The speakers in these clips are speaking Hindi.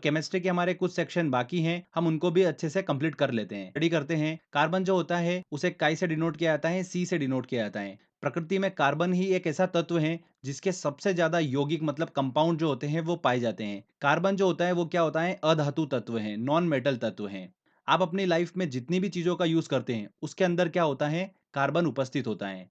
केमिस्ट्री के हमारे कुछ सेक्शन बाकी हैं, हम उनको भी अच्छे से कंप्लीट कर लेते हैं। स्टडी करते हैं। कार्बन जो होता है उसे काई से डिनोट किया जाता है, सी से डिनोट किया जाता है। प्रकृति में कार्बन ही एक ऐसा तत्व है जिसके सबसे ज्यादा यौगिक मतलब कंपाउंड जो होते हैं वो पाए जाते हैं। कार्बन जो होता है वो क्या होता है, अधातु तत्व है, नॉन मेटल तत्व है। आप अपनी लाइफ में जितनी भी चीजों का यूज करते हैं उसके अंदर क्या होता है, कार्बन उपस्थित होता है।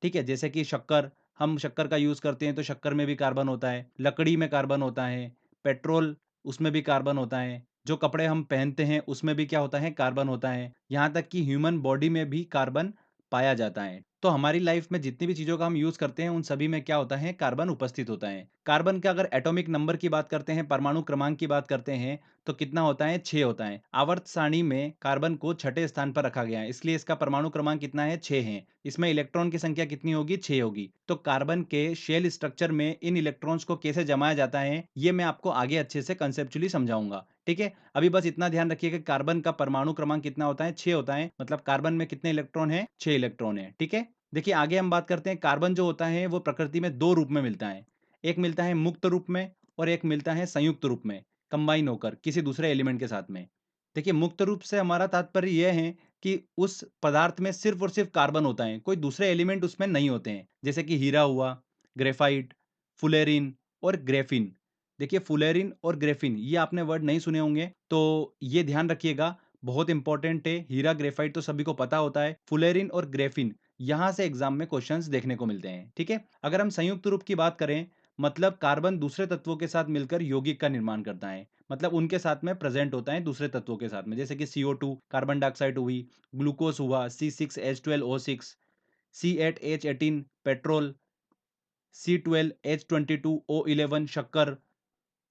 ठीक है, जैसे कि शक्कर, हम शक्कर का यूज करते हैं तो शक्कर में भी कार्बन होता है, लकड़ी में कार्बन होता है, पेट्रोल उसमें भी कार्बन होता है, जो कपड़े हम पहनते हैं उसमें भी क्या होता है, कार्बन होता है, यहाँ तक कि ह्यूमन बॉडी में भी कार्बन पाया जाता है। तो हमारी लाइफ में जितनी भी चीजों का हम यूज करते हैं उन सभी में क्या होता है, कार्बन उपस्थित होता है। कार्बन का अगर एटॉमिक नंबर की बात करते हैं, परमाणु क्रमांक की बात करते हैं, तो कितना होता है, 6 होता है। आवर्त सारणी में कार्बन को छठे स्थान पर रखा गया है, इसलिए इसका परमाणु क्रमांक कितना है, 6 है। इसमें इलेक्ट्रॉन की संख्या कितनी होगी, 6 होगी। तो कार्बन के शेल स्ट्रक्चर में इन इलेक्ट्रॉन्स को कैसे जमाया जाता है ये मैं आपको आगे अच्छे से कंसेप्चुअली समझाऊंगा। ठीक है, अभी बस इतना ध्यान रखिए कि कार्बन का परमाणु क्रमांक कितना होता है, 6 होता है। मतलब कार्बन में कितने इलेक्ट्रॉन है, 6 इलेक्ट्रॉन है। ठीक है, देखिए आगे हम बात करते हैं। कार्बन जो होता है वो प्रकृति में दो रूप में मिलता है। एक मिलता है मुक्त रूप में और एक मिलता है संयुक्त रूप में, कंबाइन होकर किसी दूसरे एलिमेंट के साथ में। देखिए मुक्त रूप से हमारा तात्पर्य यह है कि उस पदार्थ में सिर्फ और सिर्फ कार्बन होता है, कोई दूसरे एलिमेंट उसमें नहीं होते हैं। जैसे कि हीरा हुआ, ग्रेफाइट, फुलेरिन और ग्रेफिन। देखिए फुलेरिन और ग्रेफिन ये आपने वर्ड नहीं सुने होंगे तो ये ध्यान रखिएगा, बहुत इंपॉर्टेंट है। हीरा ग्रेफाइट तो सभी को पता होता है, फुलेरिन और ग्रेफिन यहां से एग्जाम में क्वेश्चंस देखने को मिलते हैं। ठीक है, अगर हम संयुक्त रूप की बात करें, मतलब कार्बन दूसरे तत्वों के साथ मिलकर यौगिक का निर्माण करता है, मतलब उनके साथ में प्रेजेंट होता है दूसरे तत्वों के साथ में, जैसे कि CO2 कार्बन डाइऑक्साइड हुई, ग्लूकोज हुआ C6H12O6, C8H18 पेट्रोल, C12H22O11 शक्कर,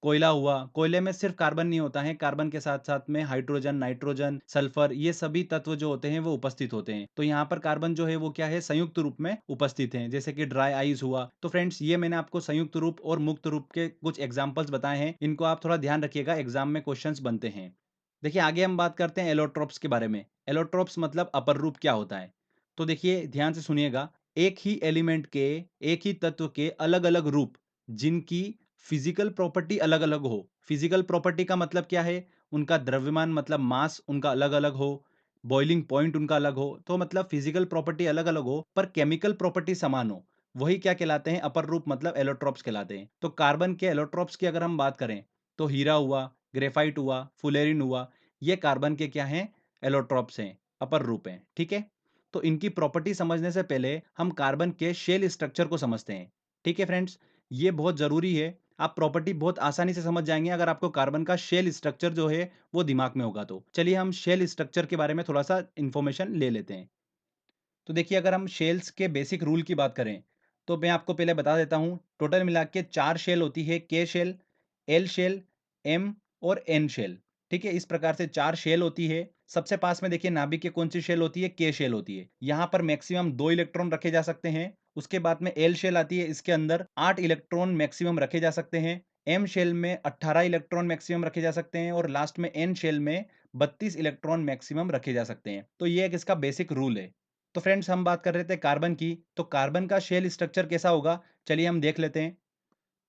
कोयला हुआ, कोयले में सिर्फ कार्बन नहीं होता है, कार्बन के साथ साथ में हाइड्रोजन, नाइट्रोजन, सल्फर ये सभी तत्व जो होते हैं वो उपस्थित होते हैं। तो यहाँ पर कार्बन जो है वो क्या है, संयुक्त रूप में उपस्थित है, जैसे कि ड्राई आइस हुआ। तो फ्रेंड्स ये मैंने आपको संयुक्त रूप और मुक्त रूप के कुछ एग्जाम्पल्स बताए हैं, इनको आप थोड़ा ध्यान रखिएगा, एग्जाम में क्वेश्चन बनते हैं। देखिए आगे हम बात करते हैं एलोट्रोप्स के बारे में। एलोट्रोप्स मतलब अपर रूप क्या होता है, तो देखिए ध्यान से सुनिएगा। एक ही एलिमेंट के, एक ही तत्व के अलग अलग रूप जिनकी फिजिकल प्रॉपर्टी अलग अलग हो। फिजिकल प्रॉपर्टी का मतलब क्या है, उनका द्रव्यमान मतलब मास उनका अलग अलग हो, बॉइलिंग पॉइंट उनका अलग हो, तो मतलब फिजिकल प्रॉपर्टी अलग अलग हो पर केमिकल प्रॉपर्टी समान हो, वही क्या कहलाते हैं, अपर रूप मतलब एलोट्रोप्स कहलाते हैं। तो कार्बन के एलोट्रोप्स की अगर हम बात करें तो हीरा हुआ, ग्रेफाइट हुआ, फुलेरिन हुआ, ये कार्बन के क्या हैं, एलोट्रोप्स हैं, अपर रूप हैं। ठीक है, तो इनकी प्रॉपर्टी समझने से पहले हम कार्बन के शेल स्ट्रक्चर को समझते हैं। ठीक है फ्रेंड्स, ये बहुत जरूरी है। आप प्रॉपर्टी बहुत आसानी से समझ जाएंगे अगर आपको कार्बन का शेल स्ट्रक्चर जो है वो दिमाग में होगा। तो चलिए हम शेल स्ट्रक्चर के बारे में थोड़ा सा इंफॉर्मेशन ले लेते हैं। तो देखिए अगर हम शेल्स के बेसिक रूल की बात करें तो मैं आपको पहले बता देता हूँ। टोटल मिला के 4 शेल होती है, के शेल, एल शेल, एम और एन शेल। ठीक है, इस प्रकार से 4 शेल होती है। सबसे पास में देखिए नाभिक के कौन सी शेल होती है, के शेल होती है। यहाँ पर मैक्सिमम 2 इलेक्ट्रॉन रखे जा सकते हैं। उसके बाद में एल शेल आती है, इसके अंदर 8 इलेक्ट्रॉन मैक्सिमम रखे जा सकते हैं। एम शेल में 18 इलेक्ट्रॉन मैक्सिमम रखे जा सकते हैं और लास्ट में एन शेल में 32 इलेक्ट्रॉन मैक्सिमम रखे जा सकते हैं। तो ये एक इसका बेसिक रूल है। तो फ्रेंड्स हम बात कर रहे थे कार्बन की, तो कार्बन का शेल स्ट्रक्चर कैसा होगा, चलिए हम देख लेते हैं।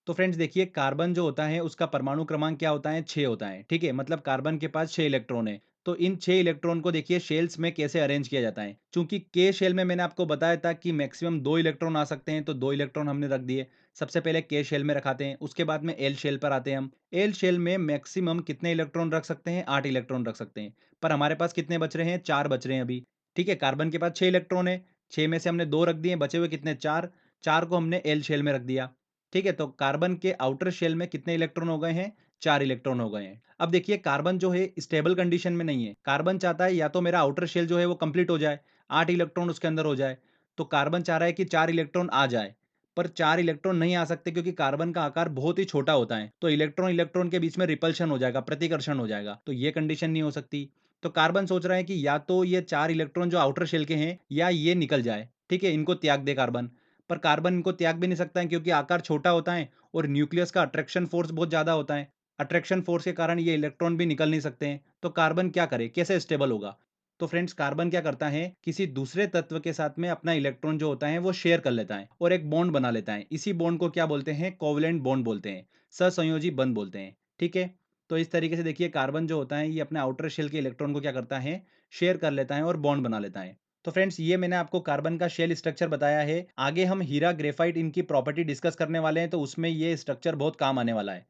तो फ्रेंड्स देखिए कार्बन जो होता है उसका परमाणु क्रमांक क्या होता है, 6 होता है। ठीक है, मतलब कार्बन के पास 6 इलेक्ट्रॉन है। तो इन 6 इलेक्ट्रॉन को देखिए शेल्स में कैसे अरेंज किया जाता है। चूंकि के शेल में मैंने आपको बताया था कि मैक्सिमम 2 इलेक्ट्रॉन आ सकते हैं, तो 2 इलेक्ट्रॉन हमने रख दिए। सबसे पहले के शेल में रखाते हैं, उसके बाद में एल शेल पर आते हैं हम। एल शेल में मैक्सिमम कितने इलेक्ट्रॉन रख सकते हैं, 8 इलेक्ट्रॉन रख सकते हैं। पर हमारे पास कितने बच रहे हैं, 4 बच रहे हैं अभी। ठीक है, कार्बन के पास 6 इलेक्ट्रॉन है, 6 में से हमने 2 रख दिए, बचे हुए कितने, 4। 4 को हमने एल शेल में रख दिया। ठीक है, तो कार्बन के आउटर शेल में कितने इलेक्ट्रॉन हो गए हैं, 4 इलेक्ट्रॉन हो गए हैं। अब देखिए कार्बन जो है स्टेबल कंडीशन में नहीं है। कार्बन चाहता है या तो मेरा आउटर शेल जो है वो कंप्लीट हो जाए, 8 इलेक्ट्रॉन उसके अंदर हो जाए। तो कार्बन चाह रहा है कि 4 इलेक्ट्रॉन आ जाए, पर 4 इलेक्ट्रॉन नहीं आ सकते क्योंकि कार्बन का आकार बहुत ही छोटा होता है। तो इलेक्ट्रॉन इलेक्ट्रॉन के बीच में रिपल्शन हो जाएगा, प्रतिकर्षण हो जाएगा, तो ये कंडीशन नहीं हो सकती। तो कार्बन सोच रहा है कि या तो ये 4 इलेक्ट्रॉन जो आउटर शेल के हैं या ये निकल जाए, ठीक है, इनको त्याग दे कार्बन। पर कार्बन इनको त्याग भी नहीं सकता है क्योंकि आकार छोटा होता है और न्यूक्लियस का अट्रैक्शन फोर्स बहुत ज्यादा होता है। अट्रैक्शन फोर्स के कारण ये इलेक्ट्रॉन भी निकल नहीं सकते हैं। तो कार्बन क्या करे, कैसे स्टेबल होगा। तो फ्रेंड्स कार्बन क्या करता है, किसी दूसरे तत्व के साथ में अपना इलेक्ट्रॉन जो होता है वो शेयर कर लेता है और एक बॉन्ड बना लेता है। इसी बॉन्ड को क्या बोलते हैं, कोवलेंट बॉन्ड बोलते हैं, सहसंयोजी बंध बोलते हैं। ठीक है, तो इस तरीके से देखिए कार्बन जो होता है ये अपने आउटर शेल के इलेक्ट्रॉन को क्या करता है, शेयर कर लेता है और बॉन्ड बना लेता है। तो फ्रेंड्स ये मैंने आपको कार्बन का शेल स्ट्रक्चर बताया है। आगे हम हीरा, ग्रेफाइट इनकी प्रॉपर्टी डिस्कस करने वाले हैं, तो उसमें ये स्ट्रक्चर बहुत काम आने वाला है।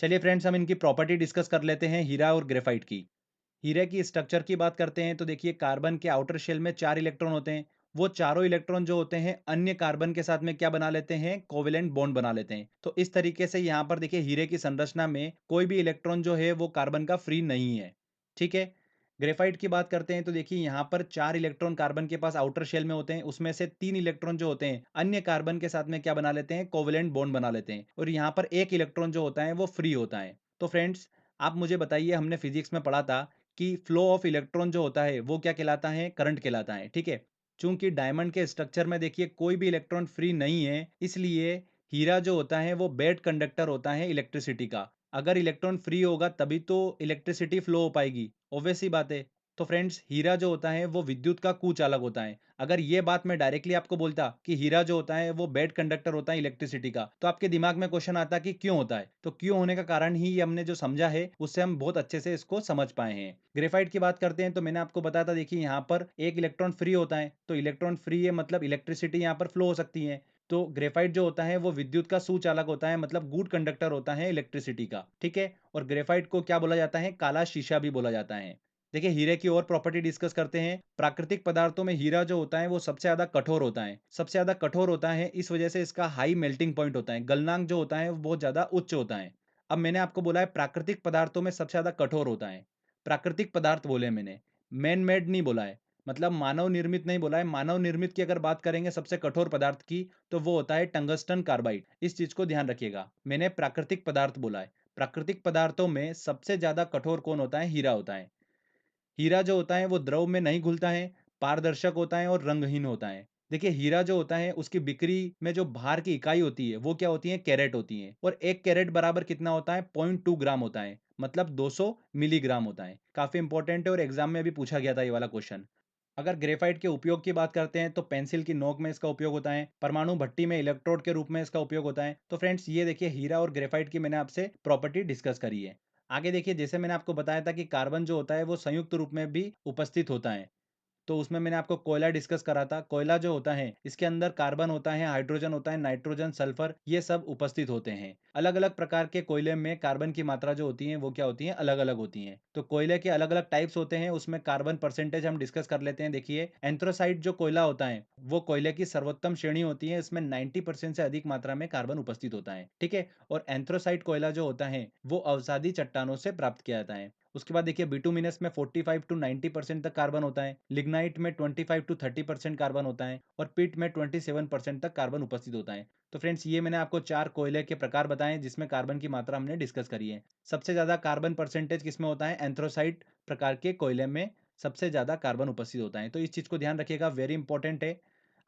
चलिए फ्रेंड्स हम इनकी प्रॉपर्टी डिस्कस कर लेते हैं हीरा और ग्रेफाइट की। हीरे की स्ट्रक्चर की बात करते हैं तो देखिए कार्बन के आउटर शेल में 4 इलेक्ट्रॉन होते हैं। वो चारों इलेक्ट्रॉन जो होते हैं अन्य कार्बन के साथ में क्या बना लेते हैं, कोवेलेंट बॉन्ड बना लेते हैं। तो इस तरीके से यहाँ पर देखिए हीरे की संरचना में कोई भी इलेक्ट्रॉन जो है वो कार्बन का फ्री नहीं है। ठीक है। ग्रेफाइट की बात करते हैं तो देखिए यहाँ पर 4 इलेक्ट्रॉन कार्बन के पास आउटर शेल में होते हैं, उसमें से 3 इलेक्ट्रॉन जो होते हैं अन्य कार्बन के साथ में क्या बना लेते हैं, कोवेलेंट बॉन्ड बना लेते हैं, और यहाँ पर एक इलेक्ट्रॉन जो होता है वो फ्री होता है। तो फ्रेंड्स आप मुझे बताइए, हमने फिजिक्स में पढ़ा था कि फ्लो ऑफ इलेक्ट्रॉन जो होता है वो क्या कहलाता है, करंट कहलाता है। ठीक है। चूंकि डायमंड के स्ट्रक्चर में देखिए कोई भी इलेक्ट्रॉन फ्री नहीं है, इसलिए हीरा जो होता है वो बेड कंडक्टर होता है इलेक्ट्रिसिटी का। अगर इलेक्ट्रॉन फ्री होगा तभी तो इलेक्ट्रिसिटी फ्लो हो पाएगी, ऑब्वियस सी बात है। तो फ्रेंड्स हीरा जो होता है वो विद्युत का कुचालक होता है। अगर ये बात मैं डायरेक्टली आपको बोलता कि हीरा जो होता है वो बेड कंडक्टर होता है इलेक्ट्रिसिटी का, तो आपके दिमाग में क्वेश्चन आता कि क्यों होता है। तो क्यों होने का कारण ही ये हमने जो समझा है उससे हम बहुत अच्छे से इसको समझ पाए हैं। ग्रेफाइट की बात करते हैं तो मैंने आपको बताया था, देखिए यहाँ पर एक इलेक्ट्रॉन फ्री होता है, तो इलेक्ट्रॉन फ्री है मतलब इलेक्ट्रिसिटी यहाँ पर फ्लो हो सकती है। तो ग्रेफाइट जो होता है वो विद्युत का सुचालक होता है, मतलब गुड कंडक्टर होता है इलेक्ट्रिसिटी का। ठीक है। और ग्रेफाइट को क्या बोला जाता है, काला शीशा भी बोला जाता है। देखिए हीरे की और प्रॉपर्टी डिस्कस करते हैं। प्राकृतिक पदार्थों में हीरा जो होता है वो सबसे ज्यादा कठोर होता है, सबसे ज्यादा कठोर होता है, इस वजह से इसका हाई मेल्टिंग पॉइंट होता है, गलनांक जो होता है वो बहुत ज्यादा उच्च होता है। अब मैंने आपको बोला है प्राकृतिक पदार्थों में सबसे ज्यादा कठोर होता है। प्राकृतिक पदार्थ बोले मैंने, मैन मेड नहीं बोला है, मतलब मानव निर्मित नहीं बोला है। मानव निर्मित की अगर बात करेंगे सबसे कठोर पदार्थ की, तो वो होता है टंगस्टन कार्बाइड। इस चीज को ध्यान रखिएगा, मैंने प्राकृतिक पदार्थ बोला है। प्राकृतिक पदार्थों में सबसे ज्यादा कठोर कौन होता है, हीरा होता है। हीरा जो होता है वो द्रव में नहीं घुलता है, पारदर्शक होता है और रंगहीन होता है। देखिए हीरा जो होता है उसकी बिक्री में जो भार की इकाई होती है वो क्या होती है, कैरेट होती है। और एक कैरेट बराबर कितना होता है, 0.2 ग्राम होता है, मतलब 200 मिलीग्राम होता है। काफी इंपॉर्टेंट है और एग्जाम में भी पूछा गया था ये वाला क्वेश्चन। अगर ग्रेफाइट के उपयोग की बात करते हैं तो पेंसिल की नोक में इसका उपयोग होता है, परमाणु भट्टी में इलेक्ट्रोड के रूप में इसका उपयोग होता है। तो फ्रेंड्स ये देखिए हीरा और ग्रेफाइट की मैंने आपसे प्रॉपर्टी डिस्कस करी है। आगे देखिए, जैसे मैंने आपको बताया था कि कार्बन जो होता है वो संयुक्त रूप में भी उपस्थित होता है, तो उसमें मैंने आपको कोयला डिस्कस करा था। कोयला जो होता है इसके अंदर कार्बन होता है, हाइड्रोजन होता है, नाइट्रोजन, सल्फर, ये सब उपस्थित होते हैं। अलग अलग प्रकार के कोयले में कार्बन की मात्रा जो होती है वो क्या होती है, अलग अलग होती है। तो कोयले के अलग अलग टाइप्स होते हैं, उसमें कार्बन परसेंटेज हम डिस्कस कर लेते हैं। देखिए एंथ्रासाइट जो कोयला होता है वो कोयले की सर्वोत्तम श्रेणी होती है, इसमें 90% से अधिक मात्रा में कार्बन उपस्थित होता है। ठीक है। और एंथ्रासाइट कोयला जो होता है वो अवसादी चट्टानों से प्राप्त किया जाता है। उसके बाद देखिए बिटुमिनस में 45 टू 90% तक कार्बन होता है, लिग्नाइट में 25 टू 30% कार्बन होता है, और पिट में 27% तक कार्बन उपस्थित होता है। तो फ्रेंड्स ये मैंने आपको 4 कोयले के प्रकार बताए जिसमें कार्बन की मात्रा हमने डिस्कस करी है। सबसे ज्यादा कार्बन परसेंटेज किसमें होता है, एंथ्रोसाइट प्रकार के कोयले में सबसे ज्यादा कार्बन उपस्थित होता है। तो इस चीज को ध्यान रखिएगा, वेरी इंपॉर्टेंट है।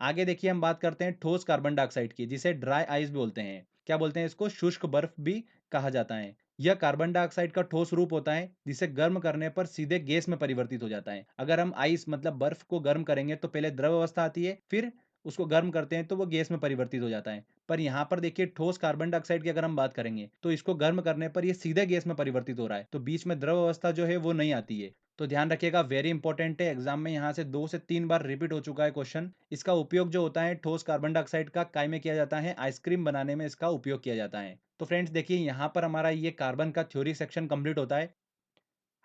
आगे देखिए हम बात करते हैं ठोस कार्बन डाइऑक्साइड की, जिसे ड्राई आइस भी बोलते हैं। क्या बोलते हैं इसको, शुष्क बर्फ भी कहा जाता है। यह कार्बन डाइऑक्साइड का ठोस रूप होता है जिसे गर्म करने पर सीधे गैस में परिवर्तित हो जाता है। अगर हम आइस मतलब बर्फ को गर्म करेंगे तो पहले द्रव अवस्था आती है, फिर उसको गर्म करते हैं तो वो गैस में परिवर्तित हो जाता है। पर यहाँ पर देखिए ठोस कार्बन डाइऑक्साइड की अगर हम बात करेंगे तो इसको गर्म करने पर ये सीधे गैस में परिवर्तित हो रहा है, तो बीच में द्रव अवस्था जो है वो नहीं आती है। तो ध्यान रखिएगा, वेरी इंपॉर्टेंट है, एग्जाम में यहाँ से 2 से 3 बार रिपीट हो चुका है क्वेश्चन। इसका उपयोग जो होता है ठोस कार्बन डाइऑक्साइड का काय में किया जाता है, आइसक्रीम बनाने में इसका उपयोग किया जाता है। तो फ्रेंड्स देखिए यहाँ पर हमारा ये कार्बन का थ्योरी सेक्शन कंप्लीट होता है।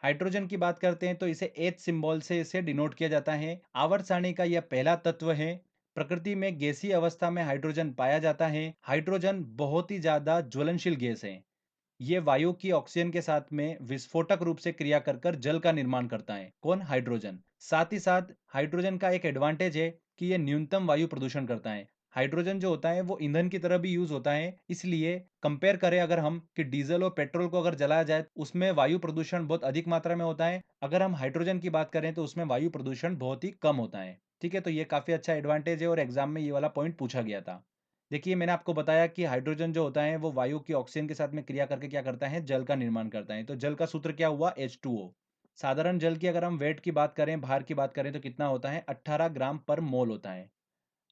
हाइड्रोजन की बात करते हैं तो इसे एच सिंबल से इसे डिनोट किया जाता है। आवर्त सारणी का यह पहला तत्व है। प्रकृति में गैसीय अवस्था में हाइड्रोजन पाया जाता है। हाइड्रोजन बहुत ही ज्यादा ज्वलनशील गैस है। ये वायु की ऑक्सीजन के साथ में विस्फोटक रूप से क्रिया कर कर जल का निर्माण करता है, कौन, हाइड्रोजन। साथ ही साथ हाइड्रोजन का एक एडवांटेज है कि ये न्यूनतम वायु प्रदूषण करता है। हाइड्रोजन जो होता है वो ईंधन की तरह भी यूज होता है, इसलिए कंपेयर करें अगर हम कि डीजल और पेट्रोल को अगर जलाया जाए उसमें वायु प्रदूषण बहुत अधिक मात्रा में होता है, अगर हम हाइड्रोजन की बात करें तो उसमें वायु प्रदूषण बहुत ही कम होता है। ठीक है। तो ये काफी अच्छा एडवांटेज है और एग्जाम में ये वाला पॉइंट पूछा गया था। देखिए मैंने आपको बताया कि हाइड्रोजन जो होता है वो वायु की ऑक्सीजन के साथ में क्रिया करके क्या करता है, जल का निर्माण करता है। तो जल का सूत्र क्या हुआ, H2O। साधारण जल की अगर हम वेट की बात करें, भार की बात करें तो कितना होता है, 18 ग्राम पर मोल होता है।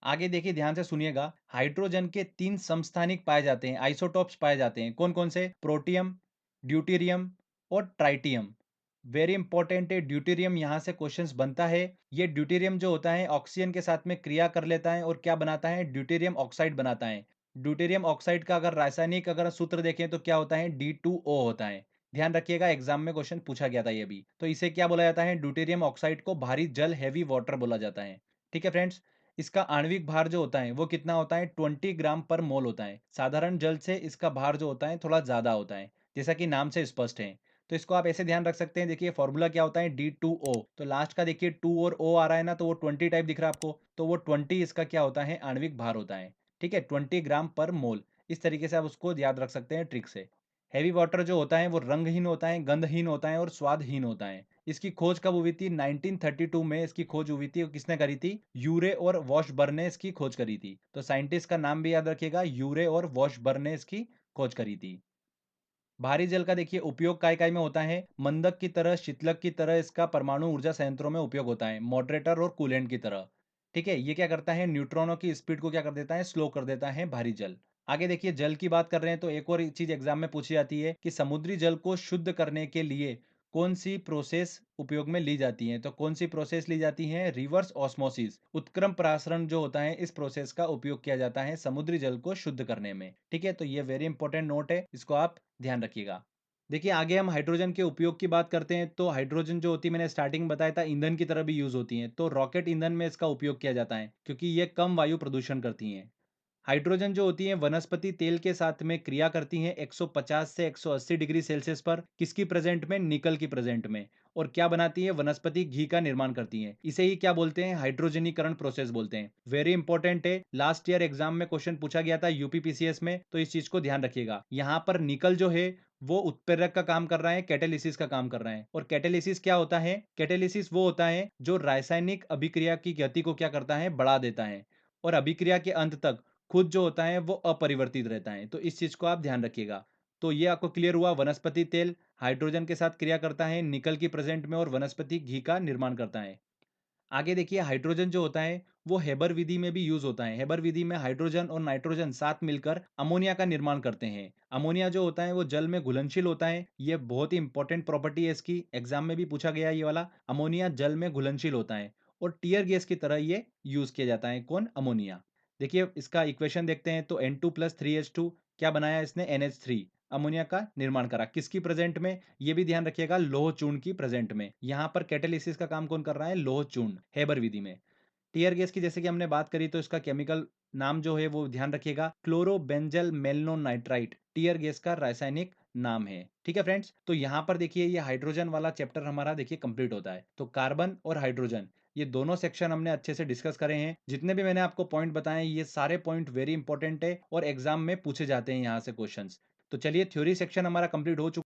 आगे देखिए ध्यान से सुनिएगा, हाइड्रोजन के 3 समस्थानिक पाए जाते हैं, आइसोटोप्स पाए जाते हैं, कौन कौन से, प्रोटियम, ड्यूटेरियम और ट्राइटियम। वेरी इंपॉर्टेंट है, ड्यूटेरियम यहाँ से क्वेश्चंस बनता है। ये ड्यूटेरियम जो होता है ऑक्सीजन के साथ में क्रिया कर लेता है और क्या बनाता है, ड्यूटेरियम ऑक्साइड बनाता है। ड्यूटेरियम ऑक्साइड का अगर रासायनिक अगर सूत्र देखें तो क्या होता है, D2O होता है। ध्यान रखिएगा, एग्जाम में क्वेश्चन पूछा गया था ये भी। तो इसे क्या बोला जाता है, ड्यूटेरियम ऑक्साइड को भारी जल हैवी वाटर बोला जाता है। ठीक है फ्रेंड्स, इसका आणविक भार जो होता है वो कितना होता है, 20 ग्राम पर मोल होता है। साधारण जल से इसका भार जो होता है थोड़ा ज्यादा होता है, जैसा कि नाम से स्पष्ट है। तो इसको आप ऐसे ध्यान रख सकते हैं, देखिए फॉर्मूला क्या होता है, D2O। तो लास्ट का देखिए 2 और O आ रहा है ना, तो वो 20 टाइप दिख रहा है आपको, तो वो 20 इसका क्या होता है, आणविक भार होता है। ठीक है, 20 ग्राम पर मोल। इस तरीके से आप उसको याद रख सकते हैं ट्रिक से। हैवी वाटर जो होता है वो रंगहीन होता है, गंधहीन होता है और स्वादहीन होता है। इसकी खोज कब हुई थी, 1932 में इसकी खोज हुई थी। और किसने करी थी, यूरे और वॉशबर्न ने इसकी खोज करी थी। तो साइंटिस्ट का नाम भी याद रखिएगा, यूरे और वॉशबर्न ने इसकी खोज करी थी। भारी जल का देखिए उपयोग काय काय में होता है, मंदक की तरह, शीतलक की तरह इसका परमाणु ऊर्जा संयंत्रों में उपयोग होता है, मॉडरेटर और कूलेंट की तरह। ठीक है, ये क्या करता है, न्यूट्रॉनों की स्पीड को क्या कर देता है, स्लो कर देता है भारी जल। आगे देखिए, जल की बात कर रहे हैं तो एक और चीज एग्जाम में पूछी जाती है कि समुद्री जल को शुद्ध करने के लिए कौन सी प्रोसेस उपयोग में ली जाती है। तो कौन सी प्रोसेस ली जाती है, रिवर्स ऑस्मोसिस, उत्क्रम प्रसारण जो होता है, इस प्रोसेस का उपयोग किया जाता है समुद्री जल को शुद्ध करने में। ठीक है, तो ये वेरी इंपॉर्टेंट नोट है, इसको आप ध्यान रखिएगा। देखिए आगे हम हाइड्रोजन के उपयोग की बात करते हैं। तो हाइड्रोजन जो होती है, मैंने स्टार्टिंग में बताया था, ईंधन की तरह भी यूज होती है। तो रॉकेट ईंधन में इसका उपयोग किया जाता है क्योंकि ये कम वायु प्रदूषण करती हैं। हाइड्रोजन जो होती है वनस्पति तेल के साथ में क्रिया करती हैं 150 से 180 डिग्री सेल्सियस पर, किसकी प्रेजेंट में, निकल की प्रेजेंट में। और क्या बनाती है, वनस्पति घी का निर्माण करती हैं। इसे ही क्या बोलते हैं, हाइड्रोजनीकरण प्रोसेस बोलते हैं। वेरी इंपॉर्टेंट है, लास्ट ईयर एग्जाम में क्वेश्चन पूछा गया था यूपीपीसीएस में, तो इस चीज को ध्यान रखिएगा। यहाँ पर निकल जो है वो उत्प्रेरक का काम कर रहा है, कैटेलिसिस का काम कर रहा है। और कैटेलिसिस क्या होता है, कैटेलिसिस वो होता है जो रासायनिक अभिक्रिया की गति को क्या करता है, बढ़ा देता है। और अभिक्रिया के अंत तक खुद जो होता है वो अपरिवर्तित रहता है। तो इस चीज को आप ध्यान रखिएगा। तो ये आपको क्लियर हुआ, वनस्पति तेल हाइड्रोजन के साथ क्रिया करता है निकल की प्रेजेंट में और वनस्पति घी का निर्माण करता है। आगे देखिए, हाइड्रोजन जो होता है वो हेबर विधि में भी यूज होता है। हेबर विधि में हाइड्रोजन और नाइट्रोजन साथ मिलकर अमोनिया का निर्माण करते हैं। अमोनिया जो होता है वो जल में घुलनशील होता है। ये बहुत ही इंपॉर्टेंट प्रॉपर्टी है इसकी, एग्जाम में भी पूछा गया है ये वाला। अमोनिया जल में घुलनशील होता है और टीयर गैस की तरह ये यूज किया जाता है, कौन, अमोनिया। देखिए इसका इक्वेशन देखते हैं, तो N2 + 3H2 क्या बनाया इसने, NH3, अमोनिया का निर्माण करा, किसकी प्रेजेंट में, ये भी ध्यान रखिएगा, लोह चूर्ण की प्रेजेंट में। यहां पर कैटेलिसिस का काम कौन कर रहा है, लोह चूर्ण, हेबर विधि में। टीयर गैस की जैसे कि हमने बात करी, तो इसका केमिकल नाम जो है वो ध्यान रखिएगा, क्लोरोबेंजल मेलनोनाइट्राइट टीयर गैस का रासायनिक नाम है। ठीक है फ्रेंड्स, तो यहाँ पर देखिए ये हाइड्रोजन वाला चैप्टर हमारा देखिए कंप्लीट होता है। तो कार्बन और हाइड्रोजन ये दोनों सेक्शन हमने अच्छे से डिस्कस करे हैं। जितने भी मैंने आपको पॉइंट बताए ये सारे पॉइंट वेरी इंपॉर्टेंट है और एग्जाम में पूछे जाते हैं यहाँ से क्वेश्चंस। तो चलिए, थ्योरी सेक्शन हमारा कंप्लीट हो चुका